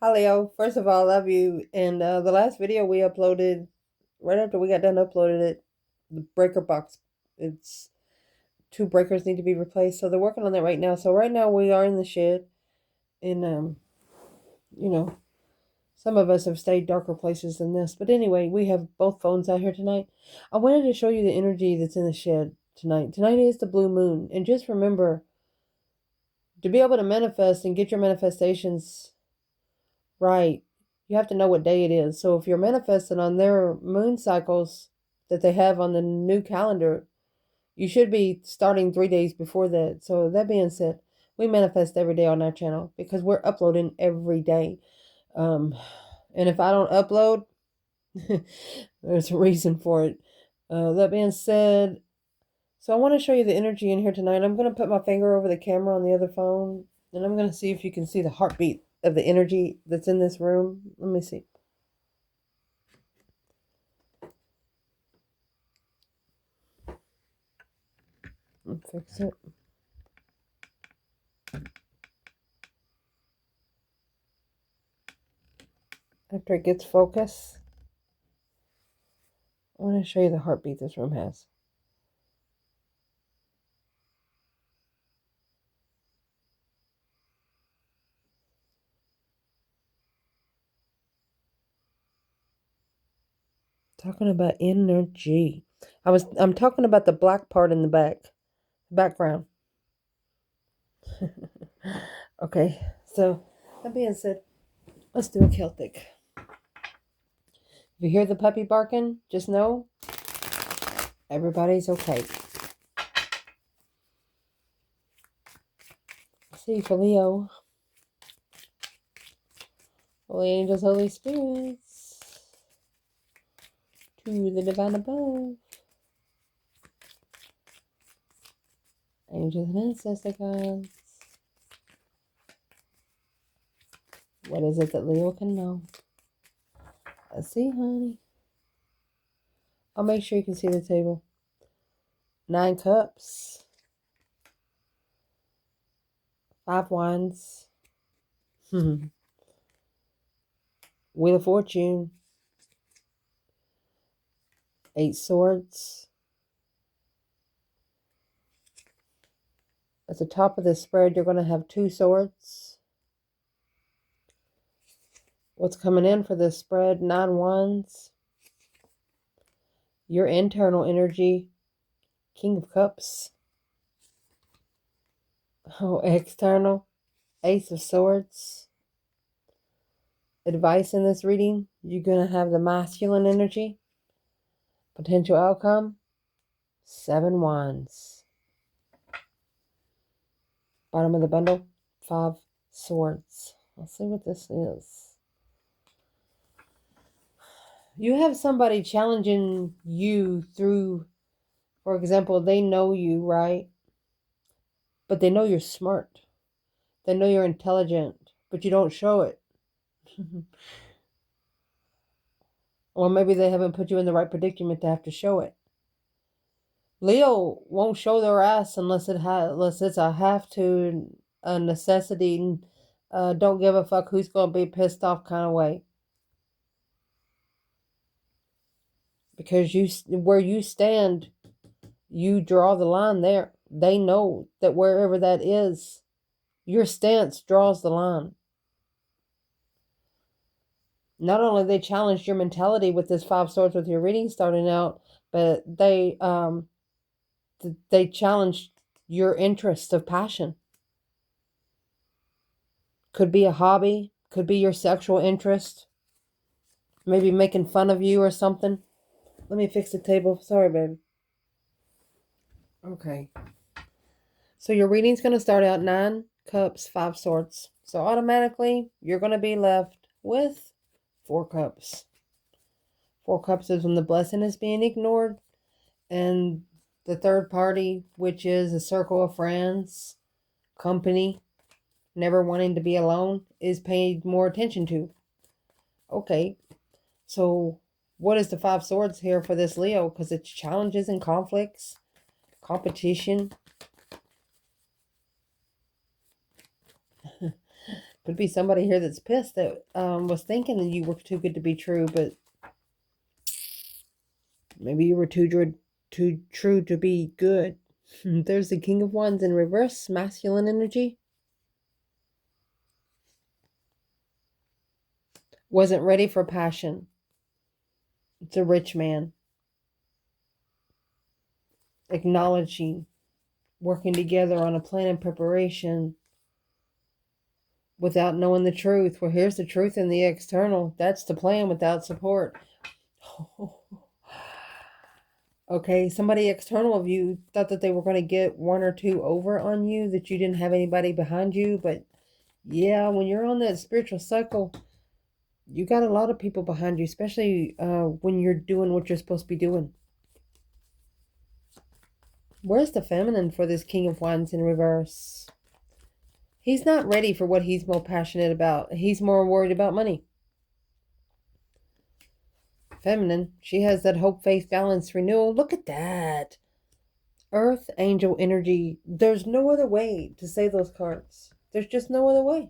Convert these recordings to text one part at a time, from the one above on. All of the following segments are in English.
Hi Leo, first of all, I love you. And the last video we uploaded, right after we got done uploading it, the breaker box, it's two breakers need to be replaced. So they're working on that right now. So right now we are in the shed, and you know, some of us have stayed darker places than this. But anyway, we have both phones out here tonight. I wanted to show you the energy that's in the shed tonight. Tonight is the blue moon, and just remember to be able to manifest and get your manifestations right, you have to know what day it is. So if you're manifesting on their moon cycles that they have on the new calendar, you should be starting 3 days before that. So that being said, we manifest every day on our channel because we're uploading every day. Um, and if I don't upload, there's a reason for it. That being said, so I want to show you the energy in here tonight. I'm going to put my finger over the camera on the other phone, and I'm going to see if you can see the heartbeat of the energy that's in this room. Let me see. Fix it. After it gets focused, I want to show you the heartbeat this room has. Talking about energy. I'm talking about the black part in the background. Okay, so that being said, let's do a Celtic. If you hear the puppy barking, just know everybody's okay. See for Leo. Holy angels, Holy spirits, to the divine above. Angels and ancestor gods. What is it that Leo can know? Let's see, honey. I'll make sure you can see the table. 9 cups. 5 wands. Wheel of Fortune. 8 swords. At the top of the spread, you're going to have 2 swords. What's coming in for this spread? 9 wands. Your internal energy. King of Cups. Oh, external. Ace of Swords. Advice in this reading. You're going to have the masculine energy. Potential outcome. 7 wands. Bottom of the bundle. 5 swords. Let's see what this is. You have somebody challenging you through, for example, they know you, right? But they know you're smart. They know you're intelligent, but you don't show it. Or maybe they haven't put you in the right predicament to have to show it. Leo won't show their ass unless it's a have to, a necessity, don't give a fuck who's going to be pissed off kind of way. Because where you stand, you draw the line there. They know that wherever that is, your stance draws the line. Not only they challenged your mentality with this 5 swords with your reading starting out, but they challenged your interest of passion. Could be a hobby, could be your sexual interest, maybe making fun of you or something. Let me fix the table. Sorry, babe. Okay. So your reading's going to start out 9 cups, 5 swords. So automatically, you're going to be left with 4 cups. 4 cups is when the blessing is being ignored. And the third party, which is a circle of friends, company, never wanting to be alone, is paid more attention to. Okay, so what is the 5 swords here for this Leo? Because it's challenges and conflicts, competition, Could be somebody here that's pissed that was thinking that you were too good to be true, but maybe you were too true to be good. There's the King of Wands in reverse, masculine energy. Wasn't ready for passion. It's a rich man. Acknowledging, working together on a plan and preparation without knowing the truth. Well, here's the truth in the external. That's the plan without support. Okay, somebody external of you thought that they were going to get one or two over on you, that you didn't have anybody behind you. But yeah, when you're on that spiritual cycle, you got a lot of people behind you, especially when you're doing what you're supposed to be doing. Where's the feminine for this King of Wands in reverse? He's not ready for what he's more passionate about. He's more worried about money. Feminine, she has that hope, faith, balance, renewal. Look at that. Earth, angel energy. There's no other way to say those cards. There's just no other way.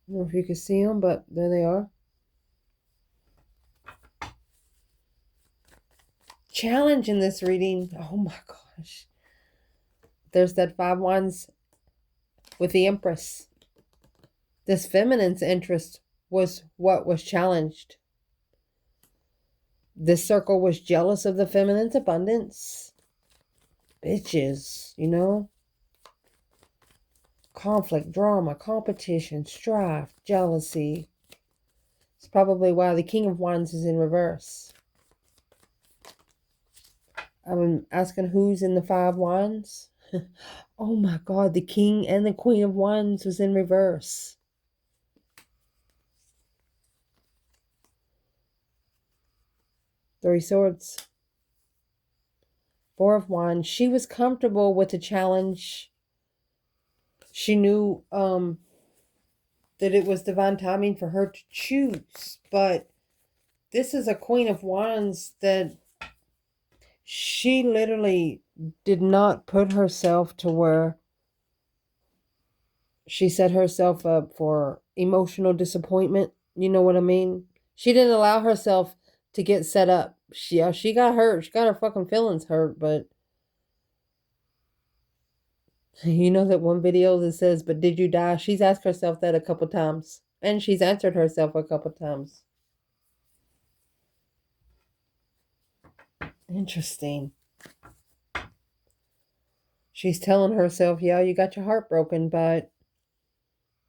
I don't know if you can see them, but there they are. Challenge in this reading. Oh my gosh. There's that 5 Wands with the Empress. This feminine's interest was what was challenged. This circle was jealous of the feminine's abundance. Bitches, you know? Conflict, drama, competition, strife, jealousy. It's probably why the King of Wands is in reverse. I'm asking who's in the 5 Wands. Oh my God, the King and the Queen of Wands was in reverse. Three Swords. 4 of Wands. She was comfortable with the challenge. She knew that it was divine timing for her to choose. But this is a Queen of Wands that she literally did not put herself to where she set herself up for emotional disappointment. You know what I mean? She didn't allow herself to get set up. She got hurt. She got her fucking feelings hurt, but you know that one video that says, but did you die? She's asked herself that a couple times. And she's answered herself a couple times. Interesting. She's telling herself, yeah, you got your heart broken, but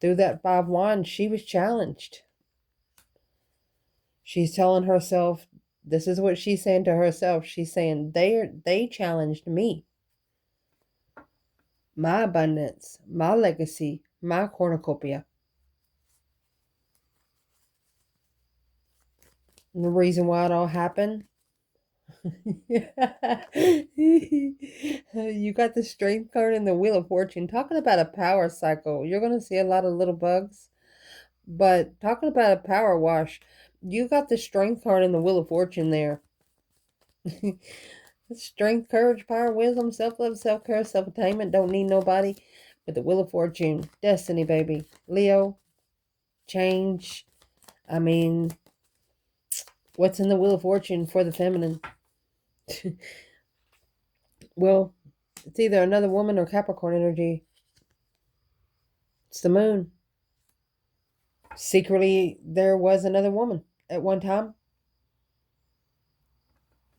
through that 5 Wands, she was challenged. She's telling herself, this is what she's saying to herself. She's saying, they challenged me. My abundance, my legacy, my cornucopia. And the reason why it all happened? You got the Strength card and the Wheel of Fortune. Talking about a power cycle. You're going to see a lot of little bugs. But talking about a power wash. You got the Strength card and the Wheel of Fortune there. Strength, courage, power, wisdom, self-love, self-care, self-attainment. Don't need nobody. But the Wheel of Fortune. Destiny, baby. Leo. Change. I mean, what's in the Wheel of Fortune for the feminine? Well, it's either another woman or Capricorn energy. It's the moon. Secretly, there was another woman at one time.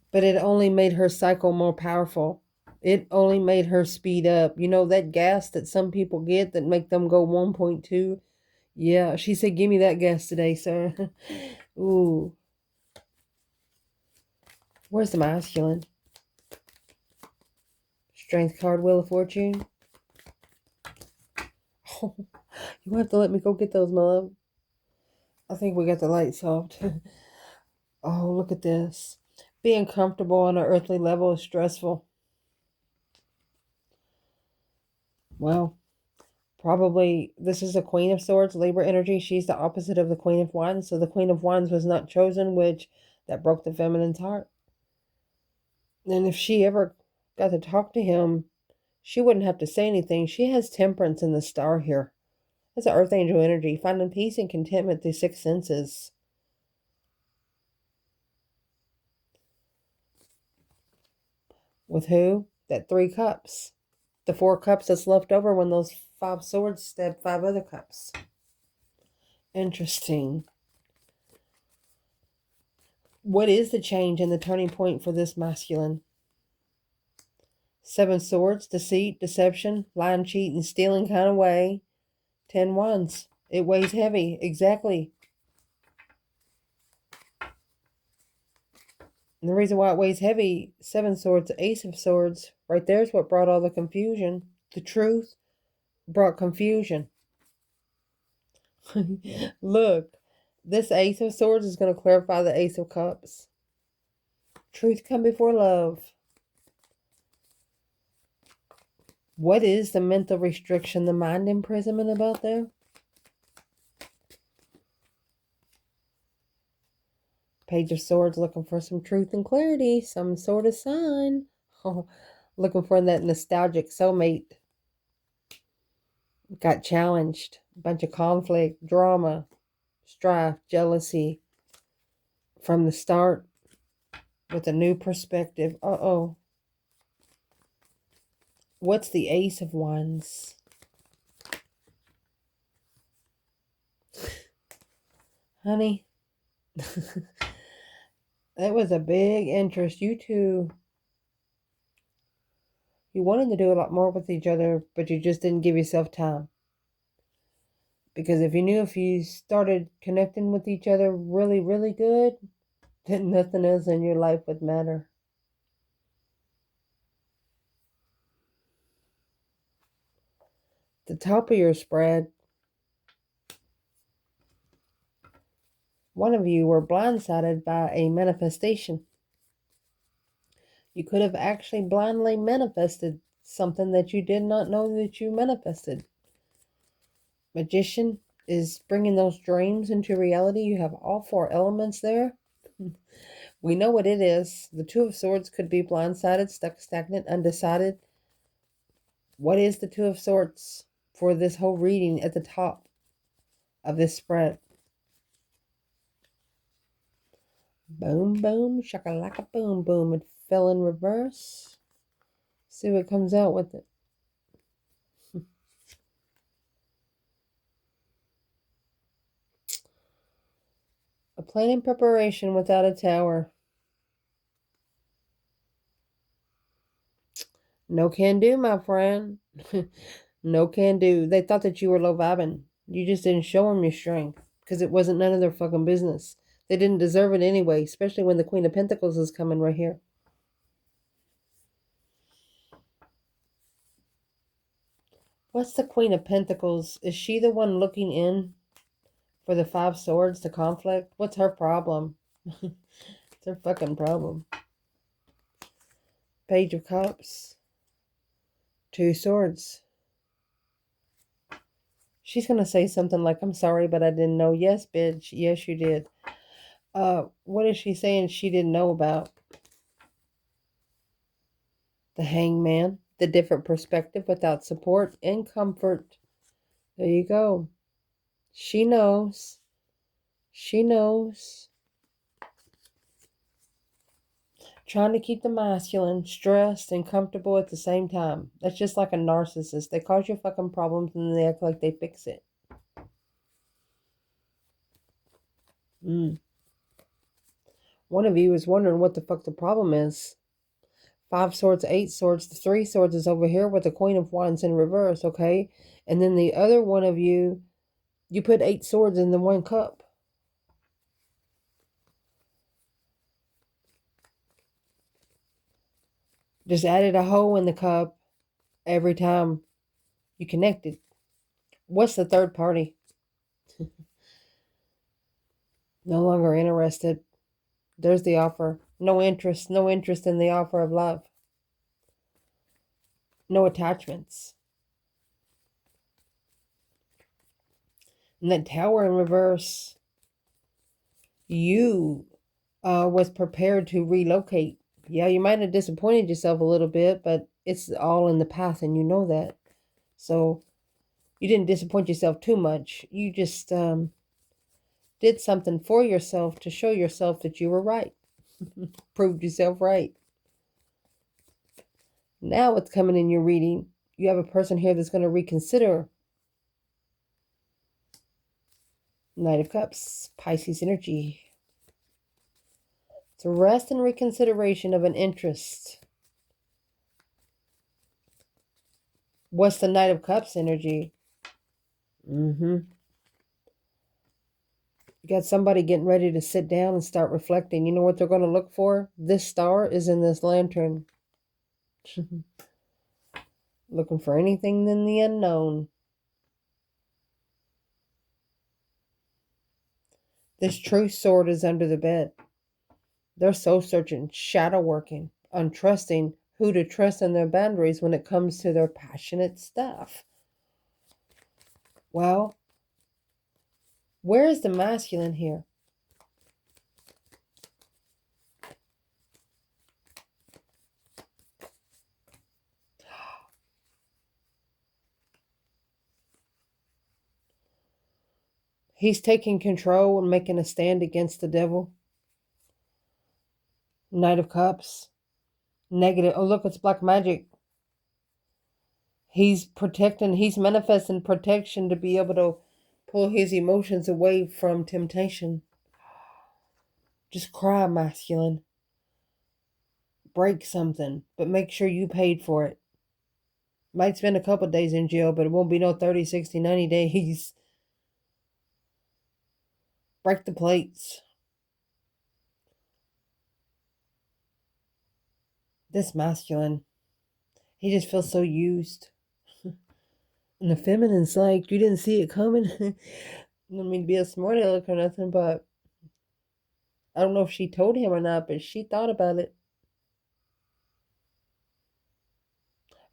But it only made her cycle more powerful. It only made her speed up. You know, that gas that some people get that make them go 1.2? Yeah, she said, give me that gas today, sir. Ooh. Where's the masculine? Strength card, Wheel of Fortune. Oh, you have to let me go get those, my love. I think we got the lights off. Oh, look at this. Being comfortable on an earthly level is stressful. Well, probably this is a Queen of Swords, Libra energy. She's the opposite of the Queen of Wands. So the Queen of Wands was not chosen, which that broke the feminine's heart. And if she ever got to talk to him, she wouldn't have to say anything. She has temperance in the star here. That's an earth angel energy, finding peace and contentment through six senses. With who? That 3 cups. The 4 cups that's left over when those 5 swords stab 5 other cups. Interesting. What is the change and the turning point for this masculine? 7 swords, deceit, deception, lying, cheating, stealing kind of way. 10 wands. It weighs heavy. Exactly. And the reason why it weighs heavy, 7 swords, Ace of Swords, right there's what brought all the confusion. The truth brought confusion. Look, this Ace of Swords is going to clarify the Ace of Cups. Truth come before love. What is the mental restriction, the mind imprisonment about there? Page of Swords, looking for some truth and clarity, some sort of sign. Oh, looking for that nostalgic soulmate. Got challenged. A bunch of conflict, drama, strife, jealousy. From the start, with a new perspective. Uh-oh. What's the Ace of Wands? Honey. That was a big interest. You two, you wanted to do a lot more with each other, but you just didn't give yourself time. Because if you started connecting with each other really, really good, then nothing else in your life would matter. The top of your spread, one of you were blindsided by a manifestation. You could have actually blindly manifested something that you did not know that you manifested. Magician is bringing those dreams into reality. You have all 4 elements there. We know what it is. The 2 of Swords could be blindsided, stuck, stagnant, undecided. What is the 2 of Swords for this whole reading at the top of this spread? Boom, boom, shakalaka, boom, boom. It fell in reverse. See what comes out with it. A plan in preparation without a tower. No can do, my friend. No can do. They thought that you were low vibing. You just didn't show them your strength because it wasn't none of their fucking business. They didn't deserve it anyway, especially when the Queen of Pentacles is coming right here. What's the Queen of Pentacles? Is she the one looking in for the 5 swords, the conflict? What's her problem? It's her fucking problem. Page of Cups. 2 swords. She's going to say something like, I'm sorry, but I didn't know. Yes, bitch. Yes, you did. What is she saying she didn't know about? The Hangman. The different perspective without support and comfort. There you go. She knows. She knows. Trying to keep the masculine stressed and comfortable at the same time. That's just like a narcissist. They cause you fucking problems and then they act like they fix it. One of you is wondering what the fuck the problem is. 5 swords, 8 swords. The 3 swords is over here with the Queen of Wands in reverse, okay? And then the other one of you, you put 8 swords in the 1 cup. Just added a hole in the cup every time you connected. What's the third party? No longer interested. There's the offer. No interest. No interest in the offer of love. No attachments. And that Tower in reverse. You was prepared to relocate. Yeah, you might have disappointed yourself a little bit, but it's all in the past and you know that. So you didn't disappoint yourself too much. You just did something for yourself to show yourself that you were right. Proved yourself right. Now what's coming in your reading, you have a person here that's going to reconsider. Knight of Cups, Pisces energy. It's a rest and reconsideration of an interest. What's the Knight of Cups energy? You got somebody getting ready to sit down and start reflecting. You know what they're going to look for? This star is in this lantern. Looking for anything in the unknown. This true sword is under the bed. They're soul searching, shadow working, untrusting who to trust in their boundaries when it comes to their passionate stuff. Well, where is the masculine here? He's taking control and making a stand against the devil. Knight of Cups. Negative. Oh, look, it's black magic. He's protecting, he's manifesting protection to be able to pull his emotions away from temptation. Just cry, masculine. Break something, but make sure you paid for it. Might spend a couple days in jail, but it won't be no 30, 60, 90 days. Break the plates. This masculine, he just feels so used. And the feminine's like, you didn't see it coming. I don't mean to be a smart aleck or nothing, but I don't know if she told him or not, but she thought about it.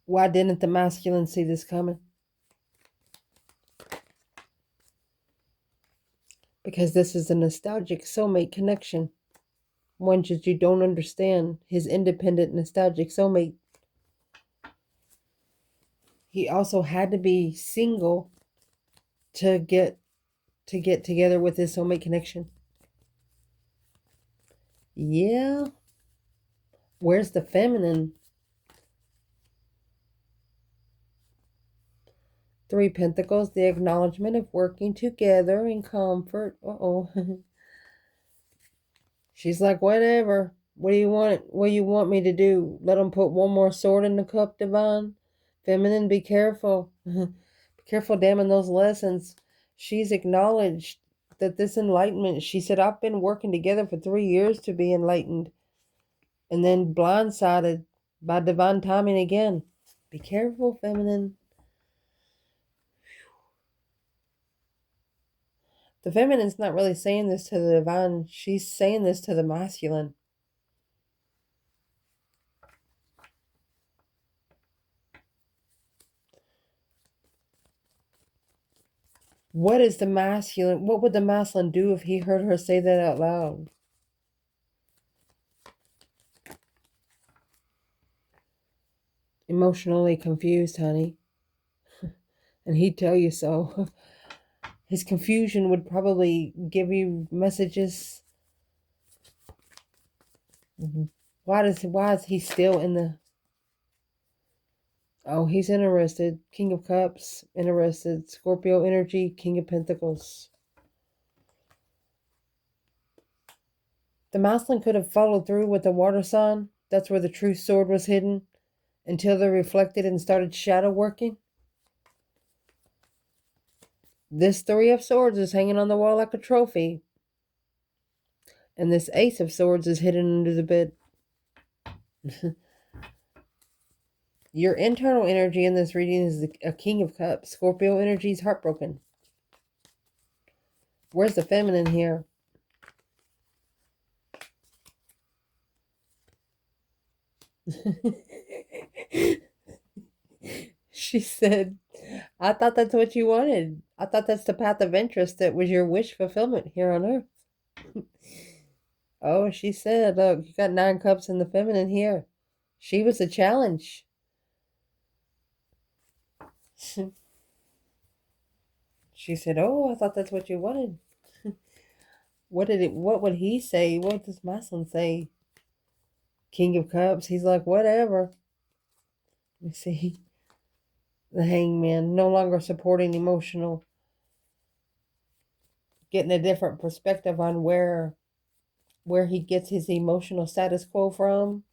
Why didn't the masculine see this coming? Because this is a nostalgic soulmate connection. One that you don't understand. His independent, nostalgic soulmate. He also had to be single to get together with his soulmate connection. Yeah. Where's the feminine? 3 Pentacles, the acknowledgement of working together in comfort. She's like, whatever. What do you want? What do you want me to do? Let him put one more sword in the cup, Divine? Feminine, be careful. Be careful damning those lessons. She's acknowledged that this enlightenment, she said, I've been working together for 3 years to be enlightened. And then blindsided by divine timing again. Be careful, feminine. The feminine's not really saying this to the divine. She's saying this to the masculine. What is the masculine? What would the masculine do if he heard her say that out loud? Emotionally confused, honey. And he'd tell you so. His confusion would probably give you messages. Why is he still in the... Oh, he's interested. King of Cups, interested. Scorpio energy, King of Pentacles. The masculine could have followed through with the water sign. That's where the true sword was hidden. Until they reflected and started shadow working. This 3 of Swords is hanging on the wall like a trophy. And this Ace of Swords is hidden under the bed. Your internal energy in this reading is a King of Cups. Scorpio energy is heartbroken. Where's the feminine here? She said, I thought that's what you wanted. I thought that's the path of interest that was your wish fulfillment here on earth. Oh, she said, look, you got 9 cups in the feminine here. She was a challenge. She said, oh, I thought that's what you wanted. What would he say? What does my son say? King of Cups. He's like, whatever. You see, the hangman, no longer supporting emotional, getting a different perspective on where he gets his emotional status quo from.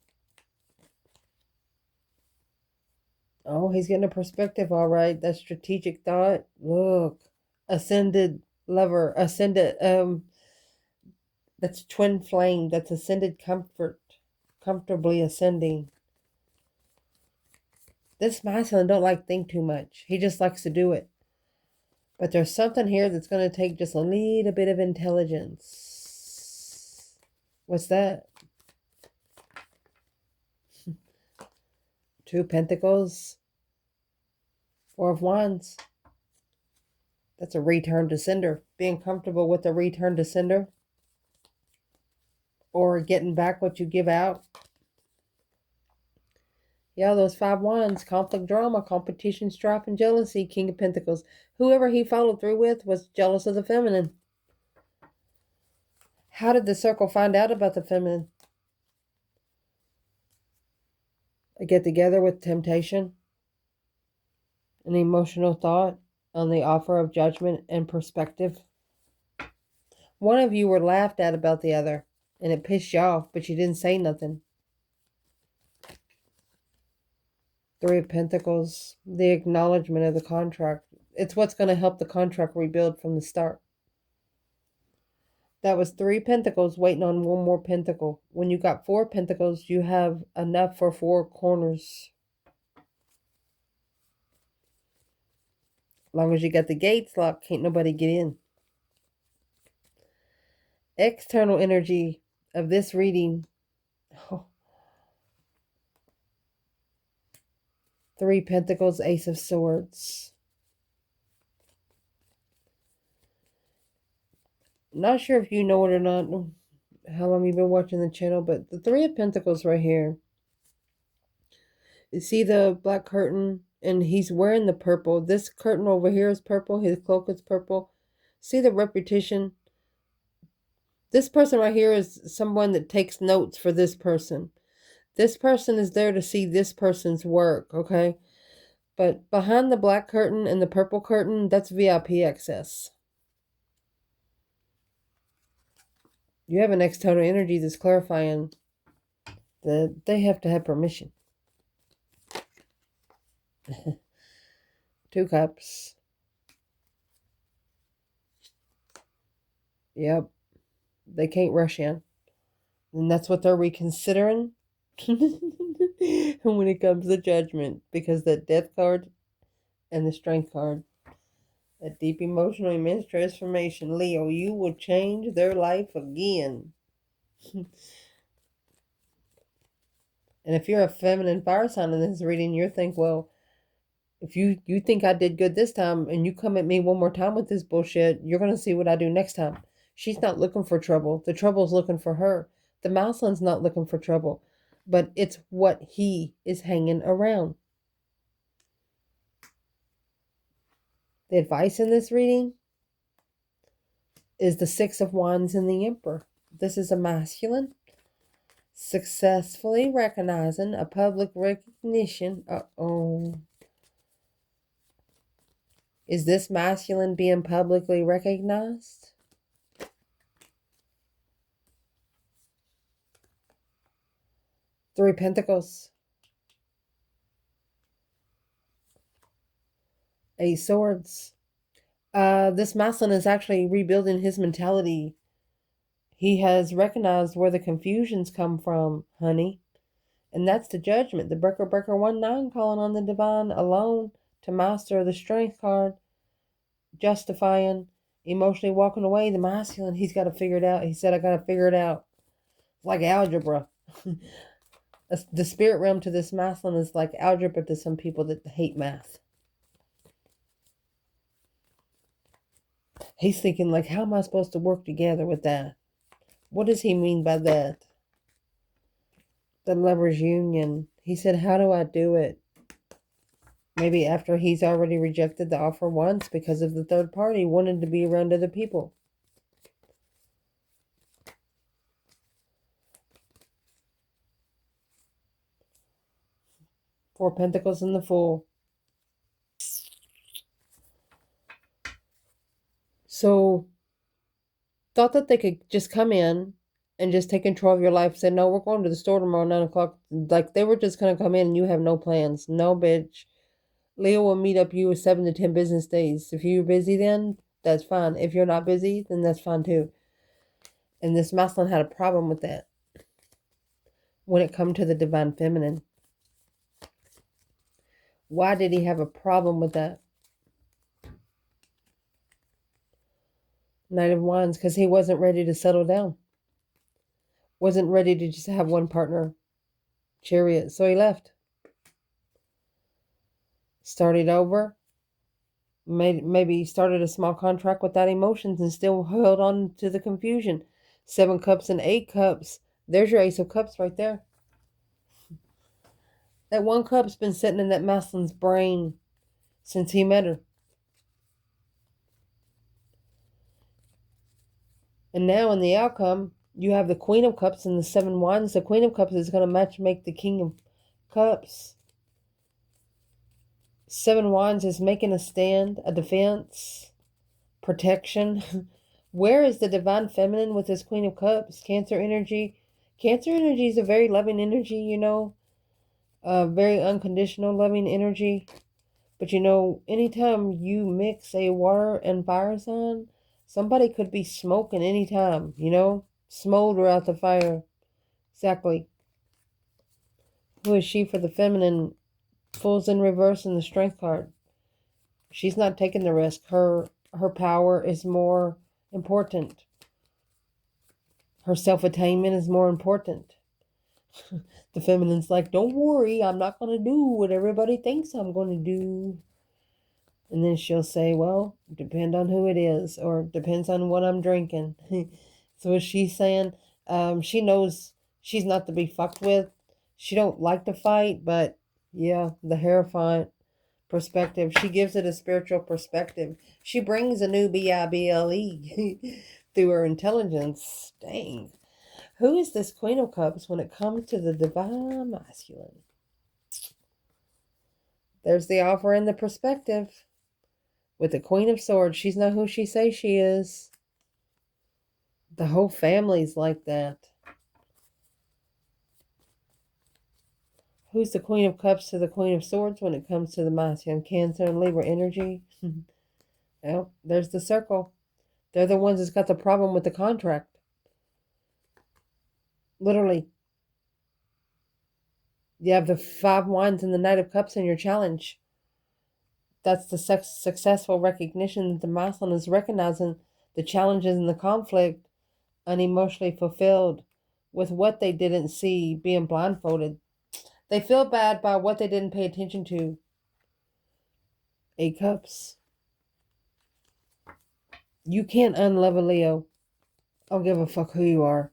Oh, he's getting a perspective, all right. That strategic thought. Look, ascended lover, ascended, that's twin flame, that's ascended comfort, comfortably ascending. This masculine don't like think too much. He just likes to do it. But there's something here that's going to take just a little bit of intelligence. What's that? 2 Pentacles. 4 of Wands. That's a return to sender. Being comfortable with the return to sender. Or getting back what you give out. Yeah, those 5 Wands. Conflict, drama, competition, strife, and jealousy. King of Pentacles. Whoever he followed through with was jealous of the feminine. How did the circle find out about the feminine? A get together with temptation. An emotional thought on the offer of judgment and perspective. One of you were laughed at about the other, and it pissed you off, but you didn't say nothing. 3 of Pentacles, the acknowledgement of the contract. It's what's going to help the contract rebuild from the start. That was 3 Pentacles waiting on 1 more Pentacle. When you got 4 Pentacles, you have enough for 4 corners. As long as you got the gates locked, can't nobody get in. External energy of this reading. 3 Pentacles, Ace of Swords. Not sure if you know it or not, how long you've been watching the channel, but the 3 of Pentacles right here. You see the black curtain, and he's wearing the purple. This curtain over here is purple. His cloak is purple. See the repetition? This person right here is someone that takes notes for this person. This person is there to see this person's work, okay? But behind the black curtain and the purple curtain, that's VIP access. You have an external energy that's clarifying that they have to have permission. 2 Cups. Yep. They can't rush in. And that's what they're reconsidering when it comes to judgment. Because that Death card and the Strength card. That deep emotional immense transformation. Leo, you will change their life again. And if you're a feminine fire sign in this reading, you're thinking, well, if you think I did good this time and you come at me one more time with this bullshit, you're going to see what I do next time. She's not looking for trouble. The trouble's looking for her. The masculine's not looking for trouble. But it's what he is hanging around. The advice in this reading is the 6 of Wands and the Emperor. This is a masculine successfully recognizing a public recognition. Is this masculine being publicly recognized? Three Pentacles. 8 Swords. This masculine is actually rebuilding his mentality. He has recognized where the confusions come from, honey. And that's the judgment. The Breaker 1-9 calling on the divine alone to master the Strength card. Justifying, emotionally walking away. The masculine, he's got to figure it out. He said, I got to figure it out. It's like algebra. The spirit realm to this masculine is like algebra to some people that hate math. He's thinking, like, how am I supposed to work together with that? What does he mean by that? The lover's union. He said, how do I do it? Maybe after he's already rejected the offer once because of the third party wanted to be around other people. Four Pentacles and the Fool. So, thought that they could just come in and just take control of your life. Said, no, we're going to the store tomorrow, 9 o'clock. Like, they were just going to come in and you have no plans. No, bitch. Leo will meet up you with 7 to 10 business days. If you're busy then, that's fine. If you're not busy, then that's fine too. And this masculine had a problem with that when it come to the divine feminine. Why did he have a problem with that? Knight of Wands, because he wasn't ready to settle down. Wasn't ready to just have one partner. Chariot. So he left. Started over. Maybe started a small contract without emotions and still held on to the confusion. 7 cups and 8 cups. There's your Ace of Cups right there. That 1 cup's been sitting in that masculine's brain since he met her. And now in the outcome, you have the Queen of Cups and the 7 Wands. The Queen of Cups is going to make the King of Cups. 7 Wands is making a stand, a defense, protection. Where is the divine feminine with this Queen of Cups? Cancer energy. Cancer energy is a very loving energy, you know. Very unconditional loving energy. But you know, anytime you mix a water and fire sign, somebody could be smoking anytime, you know. Smolder out the fire. Exactly. Who is she for the feminine? Fools in reverse in the Strength card. She's not taking the risk. Her power is more important. Her self-attainment is more important. The feminine's like, don't worry, I'm not going to do what everybody thinks I'm going to do. And then she'll say, well, depend on who it is, or depends on what I'm drinking. So is she saying, she knows she's not to be fucked with. She don't like to fight, but yeah, the Hierophant perspective. She gives it a spiritual perspective. She brings a new Bible through her intelligence. Dang. Who is this Queen of Cups when it comes to the divine masculine? There's the offer and the perspective. With the Queen of Swords, she's not who she says she is. The whole family's like that. Who's the Queen of Cups to the Queen of Swords when it comes to the masculine? Cancer and Libra energy. Well, there's the circle. They're the ones that's got the problem with the contract. Literally. You have the 5 Wands and the Knight of Cups in your challenge. That's the successful recognition that the masculine is recognizing the challenges and the conflict, unemotionally fulfilled with what they didn't see, being blindfolded. They feel bad by what they didn't pay attention to. 8 Cups. You can't unlove a Leo. I don't give a fuck who you are.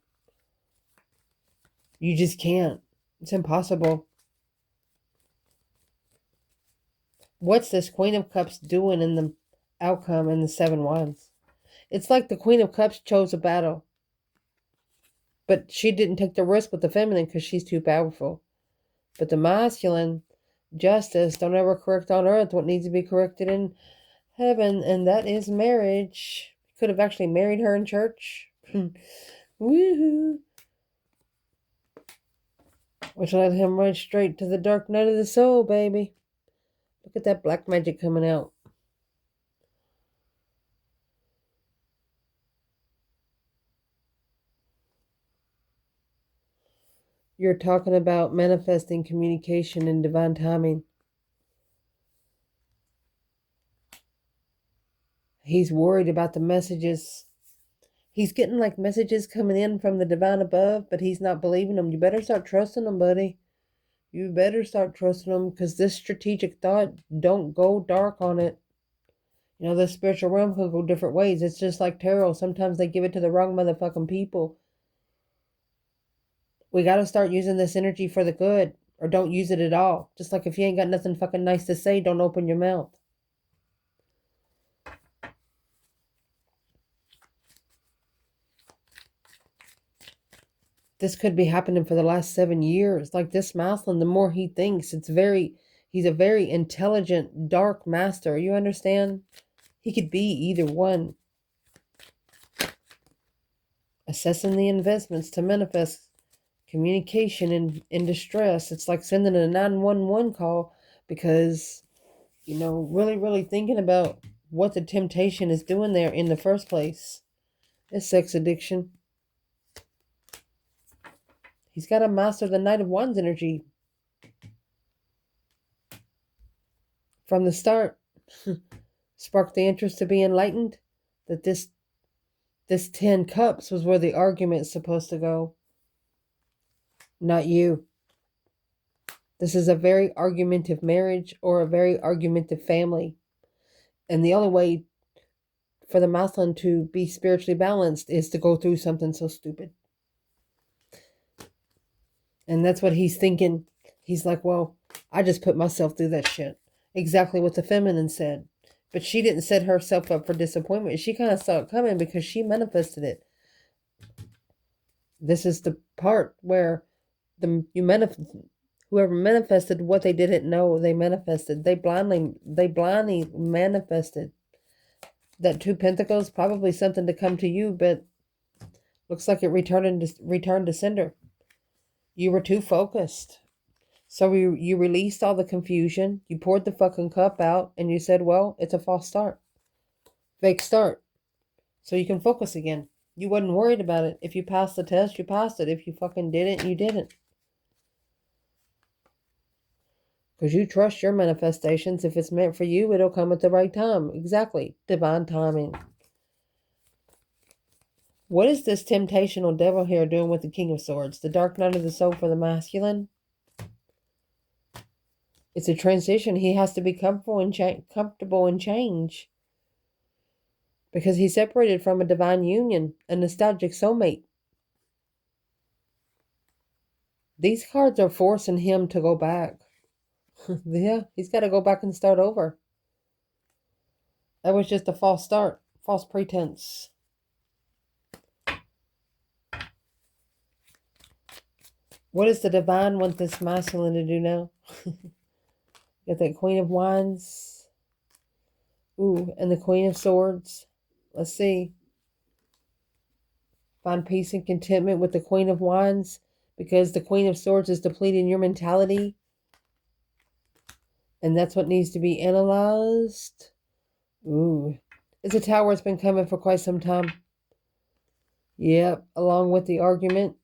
You just can't. It's impossible. What's this Queen of Cups doing in the outcome in the 7 Wands? It's like the Queen of Cups chose a battle. But she didn't take the risk with the feminine because she's too powerful. But the masculine, justice, don't ever correct on earth what needs to be corrected in heaven, and that is marriage. Could have actually married her in church. Woohoo! Which led him right straight to the dark night of the soul, baby. Look at that black magic coming out. You're talking about manifesting communication and divine timing. He's worried about the messages. He's getting like messages coming in from the divine above, but he's not believing them. You better start trusting them, buddy. You better start trusting them, because this strategic thought, don't go dark on it. You know, the spiritual realm can go different ways. It's just like tarot. Sometimes they give it to the wrong motherfucking people. We got to start using this energy for the good, or don't use it at all. Just like if you ain't got nothing fucking nice to say, don't open your mouth. This could be happening for the last 7 years. Like this masculine, the more he thinks, he's a very intelligent, dark master. You understand? He could be either one. Assessing the investments to manifest communication in distress. It's like sending a 911 call because, really, really thinking about what the temptation is doing there in the first place. It's sex addiction. He's got to master the Knight of Wands energy from the start. Spark the interest to be enlightened. That this 10 cups was where the argument's supposed to go. Not you. This is a very argumentative marriage or a very argumentative family. And the only way for the masculine to be spiritually balanced is to go through something so stupid. And that's what he's thinking. He's like, well, I just put myself through that shit. Exactly what the feminine said. But she didn't set herself up for disappointment. She kind of saw it coming because she manifested it. This is the part where whoever manifested what they didn't know, they manifested. They blindly manifested. That 2 Pentacles, probably something to come to you, but looks like it returned to sender. You were too focused. So you released all the confusion. You poured the fucking cup out and you said, well, it's a false start. Fake start. So you can focus again. You wasn't worried about it. If you passed the test, you passed it. If you fucking didn't, you didn't. Because you trust your manifestations. If it's meant for you, it'll come at the right time. Exactly. Divine timing. What is this temptational devil here doing with the King of Swords? The Dark Night of the Soul for the masculine? It's a transition. He has to be comfortable in change. Because he's separated from a divine union, a nostalgic soulmate. These cards are forcing him to go back. Yeah, he's got to go back and start over. That was just a false start, false pretense. What does the divine want this masculine to do now? Got that Queen of Wands. Ooh, and the Queen of Swords. Let's see. Find peace and contentment with the Queen of Wands, because the Queen of Swords is depleting your mentality. And that's what needs to be analyzed. Ooh. It's a tower that's been coming for quite some time. Yep, along with the argument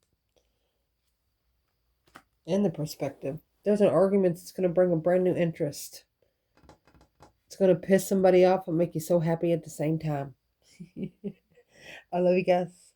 and the perspective. There's an argument that's going to bring a brand new interest. It's going to piss somebody off and make you so happy at the same time. I love you guys.